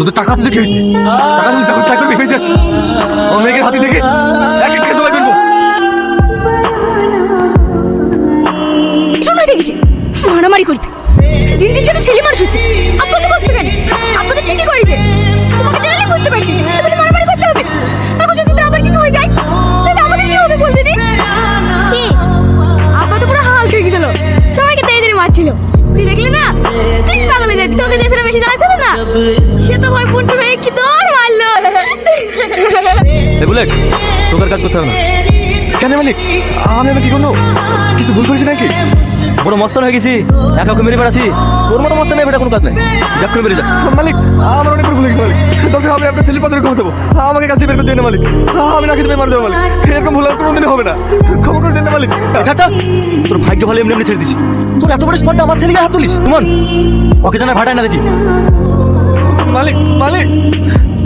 তোদের টাকা আছে দেখে হয়েছে, টাকা তুমি চাকরি চাকরি বেঁচে যাচ্ছে ও মেয়েকে হাতি দেখে এক এক জমা করবো। জমা দেখেছি মারামারি করবে, দিন দিন ছোট ছেলে মানুষ হচ্ছে। আব্বা তো বলছো কেন? আব্বা তো ঠিকই করেছে, তোমাকে জানলে বুঝতে পারবি এবারে মারামারি করতে হবে। এখন যদি তোর আবার কিছু হয়ে যায় তাহলে আমাদের কি হবে বলতে নি? কি আব্বা তো পুরো হাল খেয়ে গেছিল, সবাইকে তাই ধরে মারছিল। তুই দেখলি না? তুই পাগল হয়ে যাচ্ছিস, তোকে দেশের বেশি জানা ছিল না? সে তো ভয় পুন্টু হয়ে কি তোর মারলো। এই বুলেট, তোর কাজ করতে হবে না। কেন মালিক, আমি কি করলো? কিছু ভুল করেছি নাকি? বড় মস্তান হয়ে গেছি, একা ওকে মেরে বেড়াচ্ছি। তোর মতো মস্তান নেই, বেটা কোনো কাজ নেই। যাক করে বেরিয়ে যা। মালিক, আমার অনেক বড় ভুল হয়ে গেছে মালিক। দরকার হবে আপনার ছেলে পাত্রে ক্ষমা দেবো, আমাকে কাছে বের করে দিন না মালিক। আমি না খেতে পেয়ে মারা যাবো মালিক, এরকম ভুল আর কোনোদিনই হবে না। ক্ষমা করে দিন না মালিক। ছাড়টা, তোর ভাগ্য ভালো এমনি এমনি ছেড়ে দিছি। তোর এত বড় স্পটটা আমার ছেলেকে হাত তুলিস? তোমার ওকে জানা ভাটায় না দেখি। মালিক মালিক